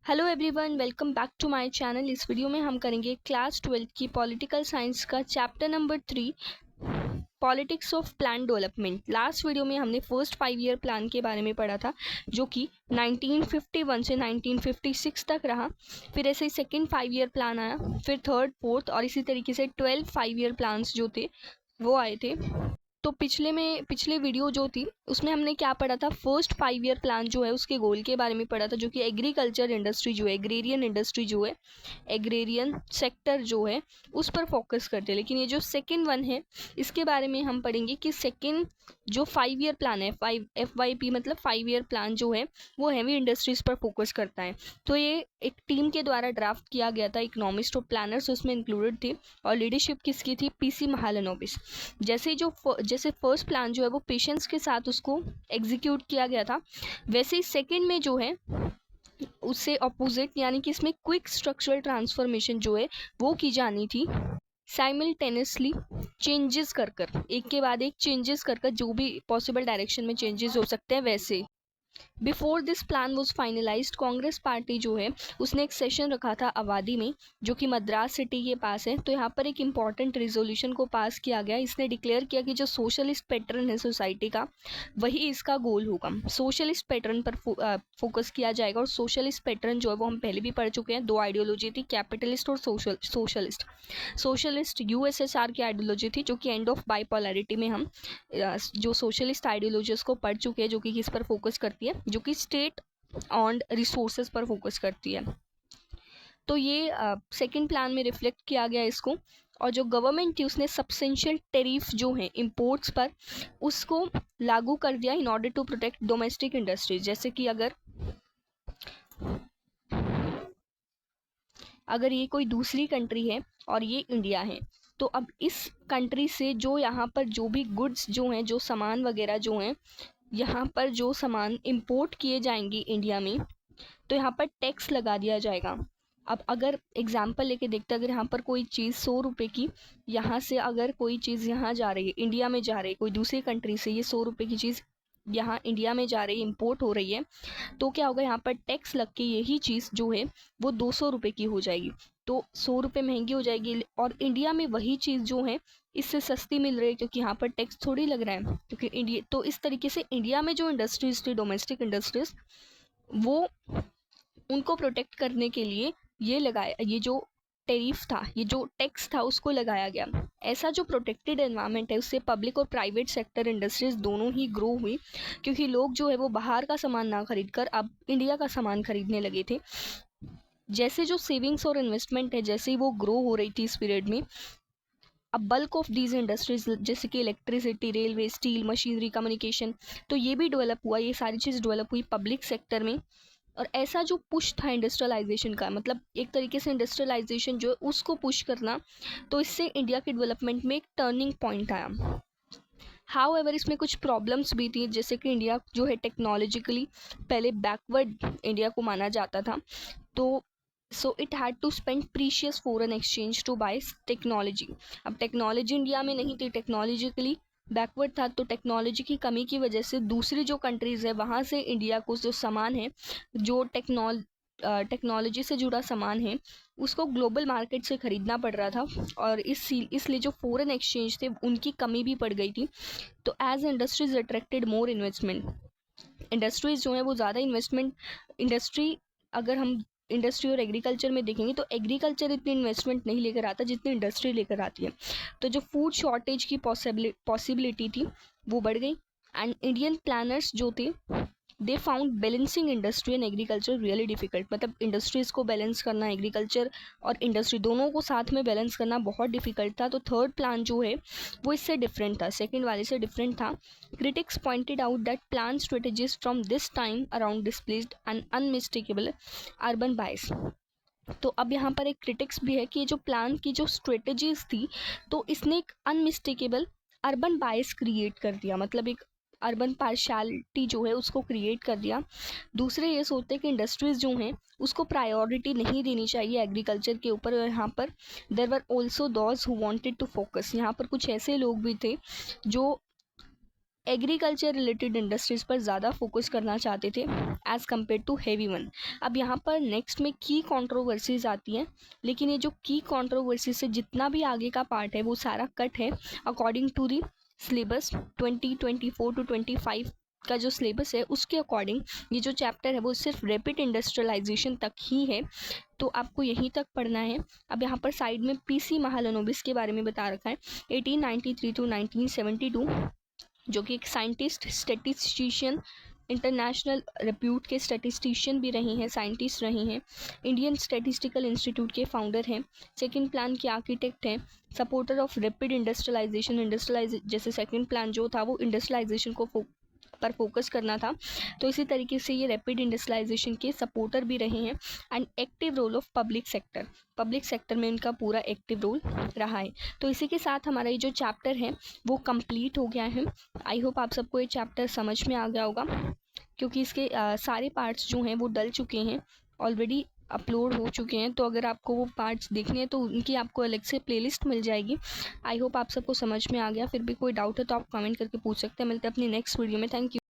Hello everyone, welcome back to my channel. इस video में हम करेंगे क्लास 12 की पॉलिटिकल साइंस का chapter number 3 politics of plan development. Last video में हमने फर्स्ट 5 ईयर प्लान के बारे में पढ़ा था, जो कि 1951 से 1956 तक रहा। फिर ऐसे ही सेकेंड 5 ईयर प्लान आया, फिर थर्ड, फोर्थ और इसी तरीके से 12 5 ईयर प्लान्स जो थे वो आए थे। तो पिछले वीडियो जो थी उसमें हमने क्या पढ़ा था, फर्स्ट 5 ईयर प्लान जो है उसके गोल के बारे में पढ़ा था, जो कि एग्रीकल्चर इंडस्ट्री जो है, एग्रेरियन इंडस्ट्री जो है, एग्रेरियन सेक्टर जो है उस पर फोकस करते हैं। लेकिन ये जो सेकंड वन है इसके बारे में हम पढ़ेंगे कि सेकंड जो 5 ईयर प्लान है, 5 FYP मतलब 5 ईयर प्लान जो है वो हैवी इंडस्ट्रीज पर फोकस करता है। तो ये एक टीम के द्वारा ड्राफ्ट किया गया था, इकोनॉमिस्ट और प्लानर्स उसमें इंक्लूडेड थे, और लीडरशिप किसकी थी, PC महालनोबिस। जैसे फर्स्ट प्लान जो है वो पेशेंस के साथ उसको एग्जीक्यूट किया गया था, वैसे ही सेकंड में जो है उससे ऑपोजिट, यानी कि इसमें क्विक स्ट्रक्चरल ट्रांसफॉर्मेशन जो है वो की जानी थी, साइमल्टेनियसली चेंजेस कर एक के बाद एक चेंजेस कर जो भी पॉसिबल डायरेक्शन में चेंजेस हो सकते हैं वैसे। Before this plan was finalised, Congress party जो है उसने एक सेशन रखा था अवादी में, जो कि मद्रास सिटी के पास है। तो यहाँ पर एक इम्पॉर्टेंट रेजोल्यूशन को पास किया गया। इसने डिक्लेयर किया कि जो सोशलिस्ट पैटर्न है सोसाइटी का वही इसका गोल होगा। सोशलिस्ट पैटर्न पर फोकस किया जाएगा, और सोशलिस्ट पैटर्न जो है वो हम पहले भी पढ़ चुके हैं। दो आइडियोलॉजी थी, कैपिटलिस्ट और सोशलिस्ट। सोशलिस्ट USSR की आइडियोलॉजी थी, जो कि एंड ऑफ बाइपोलैरिटी में हम जो सोशलिस्ट आइडियोलॉजी उसको पढ़ चुके हैं, जो कि किस पर फोकस करती है, जो कि स्टेट ऑन रिसोर्सेज पर फोकस करती है। तो ये सेकंड प्लान में रिफ्लेक्ट किया गया इसको। और जो गवर्नमेंट थी उसने सब्सटेंशियल टैरिफ जो है इंपोर्ट्स पर उसको लागू कर दिया in order to protect domestic industries. जैसे कि अगर ये कोई दूसरी कंट्री है और ये इंडिया है, तो अब इस कंट्री से जो यहाँ पर जो भी गुड्स जो हैं, जो सामान वगैरह जो हैं, यहाँ पर जो सामान इंपोर्ट किए जाएंगे इंडिया में, तो यहाँ पर टैक्स लगा दिया जाएगा। अब अगर एग्जाम्पल लेके देखते हैं, अगर यहाँ पर कोई चीज़ 100 रुपये की, यहाँ से अगर कोई चीज़ यहाँ जा रही है, इंडिया में जा रही है, कोई दूसरी कंट्री से ये 100 रुपये की चीज़ यहाँ इंडिया में जा रही है, इंपोर्ट हो रही है, तो क्या होगा, यहाँ पर टैक्स लग के यही चीज़ जो है वो 200 रुपये की हो जाएगी। तो 100 रुपये महंगी हो जाएगी, और इंडिया में वही चीज़ जो है इससे सस्ती मिल रही है, क्योंकि यहाँ पर टैक्स थोड़ी लग रहा है, क्योंकि इंडिया। तो इस तरीके से इंडिया में जो इंडस्ट्रीज थी, डोमेस्टिक इंडस्ट्रीज, वो उनको प्रोटेक्ट करने के लिए ये जो टैरिफ था, ये जो टैक्स था उसको लगाया गया। ऐसा जो प्रोटेक्टेड एनवायरनमेंट है उससे पब्लिक और प्राइवेट सेक्टर इंडस्ट्रीज दोनों ही ग्रो हुई, क्योंकि लोग जो है वो बाहर का सामान ना खरीद कर अब इंडिया का सामान खरीदने लगे थे। जैसे जो सेविंग्स और इन्वेस्टमेंट है, जैसे ही वो ग्रो हो रही थी इस पीरियड में, अब बल्क ऑफ दीज इंडस्ट्रीज जैसे कि electricity, railway, steel, machinery, communication, तो ये भी डेवलप हुआ, ये सारी चीज़ डेवलप हुई पब्लिक सेक्टर में। और ऐसा जो पुश था इंडस्ट्रियलाइजेशन का, मतलब एक तरीके से इंडस्ट्रियलाइजेशन जो है उसको पुश करना, तो इससे इंडिया के डेवलपमेंट में एक टर्निंग पॉइंट आया। हाउएवर इसमें कुछ प्रॉब्लम्स भी थी, जैसे कि इंडिया जो है टेक्नोलॉजिकली पहले बैकवर्ड इंडिया को माना जाता था, तो so it had to spend precious foreign exchange to buy technology. अब टेक्नोलॉजी इंडिया में नहीं थी, टेक्नोलॉजिकली बैकवर्ड था, तो टेक्नोलॉजी की कमी की वजह से दूसरी जो कंट्रीज़ है वहाँ से इंडिया को जो सामान है, जो टेक्नोलॉजी से जुड़ा सामान है, उसको ग्लोबल मार्केट से ख़रीदना पड़ रहा था, और इसलिए जो फॉरेन एक्सचेंज थे उनकी कमी भी पड़ गई थी। तो as industries attracted more investment, industries जो है वो ज़्यादा इन्वेस्टमेंट, अगर हम इंडस्ट्री और एग्रीकल्चर में देखेंगे तो एग्रीकल्चर इतनी इन्वेस्टमेंट नहीं लेकर आता जितनी इंडस्ट्री लेकर आती है। तो जो फूड शॉर्टेज की पॉसिबिलिटी थी वो बढ़ गई, एंड इंडियन प्लानर्स जो थे they found balancing industry and agriculture really difficult. मतलब इंडस्ट्रीज़ को बैलेंस करना, एग्रीकल्चर और इंडस्ट्री दोनों को साथ में बैलेंस करना बहुत डिफिकल्ट था। तो थर्ड प्लान जो है वो इससे डिफरेंट था, सेकेंड वाले से डिफरेंट था। Critics pointed out that plan strategies from this time around displaced and unmistakable urban bias. तो अब यहाँ पर एक क्रिटिक्स भी है कि जो प्लान की जो स्ट्रेटेजीज थी, तो इसने एक अनमिस्टेकेबल अर्बन बायस क्रिएट कर दिया, मतलब एक अर्बन पार्शियलिटी जो है उसको क्रिएट कर दिया। दूसरे ये सोचते हैं कि इंडस्ट्रीज जो हैं उसको प्रायोरिटी नहीं देनी चाहिए एग्रीकल्चर के ऊपर। और यहाँ पर there were also those who wanted to focus, यहाँ पर कुछ ऐसे लोग भी थे जो एग्रीकल्चर रिलेटेड इंडस्ट्रीज पर ज़्यादा फोकस करना चाहते थे as compare to heavy one. अब यहाँ पर नेक्स्ट में की कंट्रोवर्सीज आती हैं, लेकिन ये जो की कंट्रोवर्सी से जितना भी आगे का पार्ट है वो सारा कट है according to the syllabus 2024 to 25 का जो सिलेबस है उसके अकॉर्डिंग ये जो चैप्टर है वो सिर्फ रैपिड इंडस्ट्रियलाइजेशन तक ही है, तो आपको यहीं तक पढ़ना है। अब यहाँ पर साइड में पीसी महालनोबिस के बारे में बता रखा है 1893 टू 1972, जो कि एक साइंटिस्ट, स्टैटिस्टिशियन, इंटरनेशनल रिप्यूट के स्टैटिस्टिशियन भी रही हैं, साइंटिस्ट रही हैं, इंडियन स्टैटिस्टिकल इंस्टीट्यूट के फाउंडर हैं, सेकंड प्लान के आर्किटेक्ट हैं, सपोर्टर ऑफ रैपिड इंडस्ट्रियलाइज जैसे सेकंड प्लान जो था वो इंडस्ट्रियलाइजेशन को पर फोकस करना था, तो इसी तरीके से ये रैपिड इंडस्ट्रियलाइजेशन के सपोर्टर भी रहे हैं। And active role of public sector में इनका पूरा एक्टिव रोल रहा है। तो इसी के साथ हमारा ये जो चैप्टर है वो कंप्लीट हो गया है। आई होप आप सबको ये चैप्टर समझ में आ गया होगा, क्योंकि इसके सारे पार्ट्स जो हैं वो डल चुके हैं, ऑलरेडी अपलोड हो चुके हैं। तो अगर आपको वो पार्ट्स देखने हैं तो उनकी आपको अलग से प्लेलिस्ट मिल जाएगी। आई होप आप सबको समझ में आ गया। फिर भी कोई डाउट है तो आप कमेंट करके पूछ सकते हैं। मिलते हैं अपनी नेक्स्ट वीडियो में। Thank you.